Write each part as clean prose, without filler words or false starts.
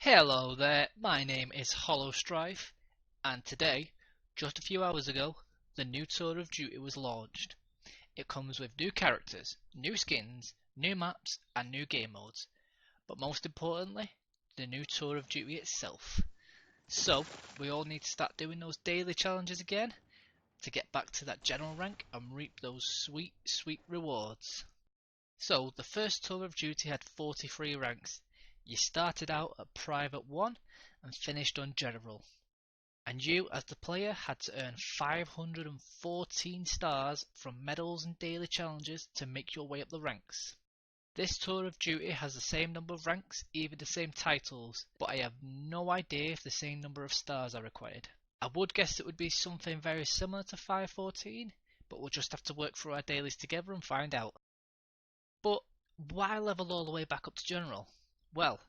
Hello there, my name is Hollow Strife, and today, just a few hours ago, the new Tour of Duty was launched. It comes with new characters, new skins, new maps, and new game modes, but most importantly, the new Tour of Duty itself. So, we all need to start doing those daily challenges again to get back to that general rank and reap those sweet, sweet rewards. So, the first Tour of Duty had 43 ranks. You started out at Private 1 and finished on General. And you, as the player, had to earn 514 stars from medals and daily challenges to make your way up the ranks. This Tour of Duty has the same number of ranks, even the same titles, but I have no idea if the same number of stars are required. I would guess it would be something very similar to 514, but we'll just have to work through our dailies together and find out. But why level all the way back up to General? Well,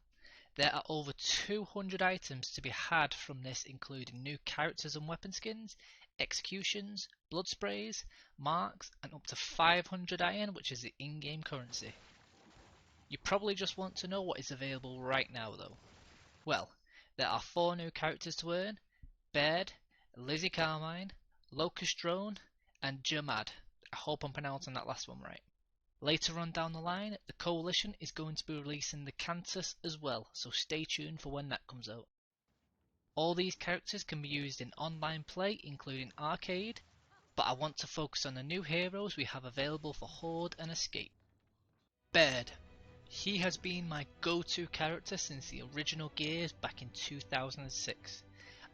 there are over 200 items to be had from this, including new characters and weapon skins, executions, blood sprays, marks, and up to 500 iron, which is the in-game currency. You probably just want to know what is available right now though. Well, there are 4 new characters to earn: Baird, Lizzie Carmine, Locust Drone, and Jamad. I hope I'm pronouncing that last one right. Later on down the line, the Coalition is going to be releasing the Cantus as well, so stay tuned for when that comes out. All these characters can be used in online play, including arcade, but I want to focus on the new heroes we have available for Horde and Escape. Baird. He has been my go-to character since the original Gears back in 2006.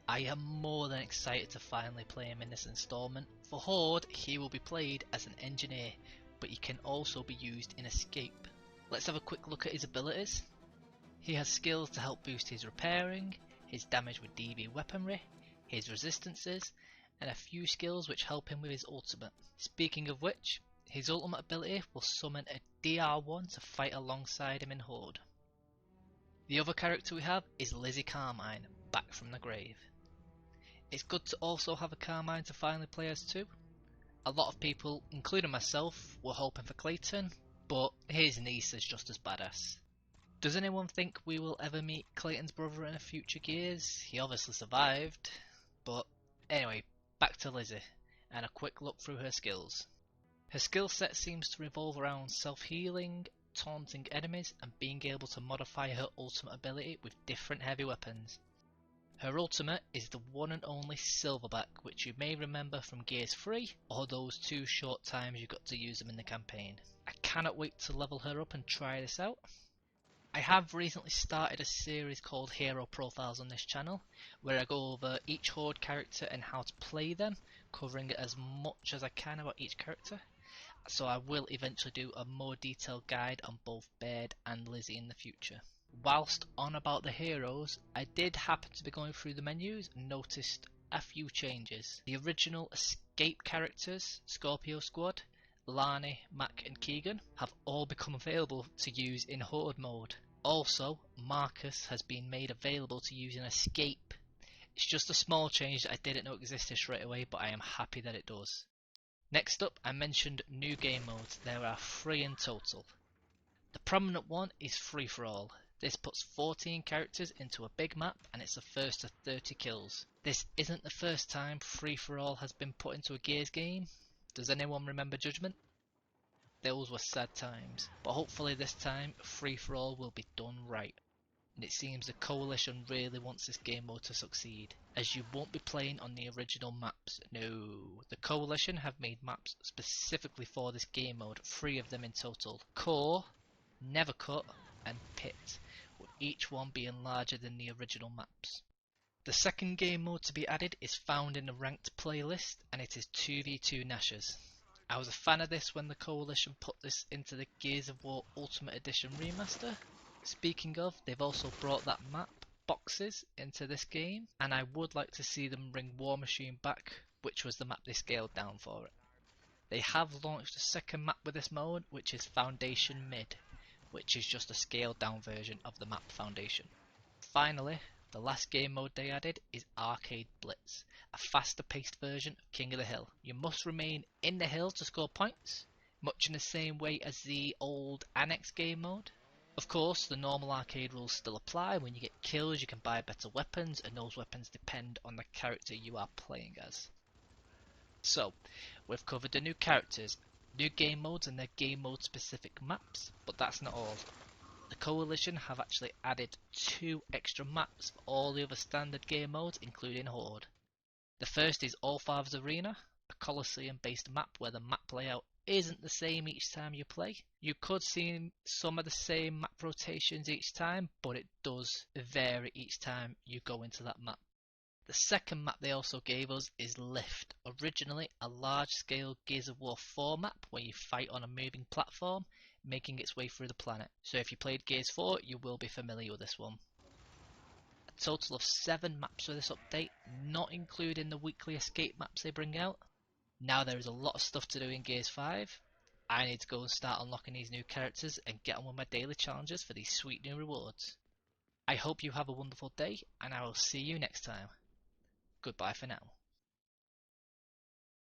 I am more than excited to finally play him in this installment. For Horde, he will be played as an engineer, but he can also be used in Escape. Let's have a quick look at his abilities. He has skills to help boost his repairing, his damage with DB weaponry, his resistances, and a few skills which help him with his ultimate. Speaking of which, his ultimate ability will summon a DR1 to fight alongside him in Horde. The other character we have is Lizzie Carmine, back from the grave. It's good to also have a Carmine to finally play as too. A lot of people, including myself, were hoping for Clayton, but his niece is just as badass. Does anyone think we will ever meet Clayton's brother in a future Gears? He obviously survived, but anyway, back to Lizzie, and a quick look through her skills. Her skill set seems to revolve around self-healing, taunting enemies, and being able to modify her ultimate ability with different heavy weapons. Her ultimate is the one and only Silverback, which you may remember from Gears 3, or those 2 short times you got to use them in the campaign. I cannot wait to level her up and try this out. I have recently started a series called Hero Profiles on this channel, where I go over each Horde character and how to play them, covering as much as I can about each character. So I will eventually do a more detailed guide on both Baird and Lizzie in the future. Whilst on about the heroes, I did happen to be going through the menus and noticed a few changes. The original Escape characters, Scorpio Squad, Lani, Mac and Keegan, have all become available to use in Horde mode. Also, Marcus has been made available to use in Escape. It's just a small change that I didn't know existed straight away, but I am happy that it does. Next up, I mentioned new game modes. There are 3 in total. The prominent one is Free For All. This puts 14 characters into a big map and it's the first to 30 kills. This isn't the first time Free For All has been put into a Gears game. Does anyone remember Judgment? Those were sad times, but hopefully this time Free For All will be done right. And it seems the Coalition really wants this game mode to succeed, as you won't be playing on the original maps. No, the Coalition have made maps specifically for this game mode, 3 of them in total. Core, Never Cut and Pit, with each one being larger than the original maps. The second game mode to be added is found in the ranked playlist, and it is 2v2 Nashers. I was a fan of this when the Coalition put this into the Gears of War Ultimate Edition remaster. Speaking of, they've also brought that map, Boxes, into this game, and I would like to see them bring War Machine back, which was the map they scaled down for it. They have launched a second map with this mode, which is Foundation Mid, which is just a scaled down version of the map Foundation. Finally, the last game mode they added is Arcade Blitz, a faster paced version of King of the Hill. You must remain in the hill to score points, much in the same way as the old Annex game mode. Of course, the normal arcade rules still apply. When you get kills, you can buy better weapons, and those weapons depend on the character you are playing as. So, we've covered the new characters, new game modes and their game mode specific maps, but that's not all. The Coalition have actually added 2 extra maps for all the other standard game modes, including Horde. The first is All Father's Arena, a Colosseum based map where the map layout isn't the same each time you play. You could see some of the same map rotations each time, but it does vary each time you go into that map. The second map they also gave us is Lift, originally a large scale Gears of War 4 map where you fight on a moving platform, making its way through the planet. So if you played Gears 4, you will be familiar with this one. A total of 7 maps for this update, not including the weekly escape maps they bring out. Now there is a lot of stuff to do in Gears 5. I need to go and start unlocking these new characters and get on with my daily challenges for these sweet new rewards. I hope you have a wonderful day, and I will see you next time. Goodbye for now.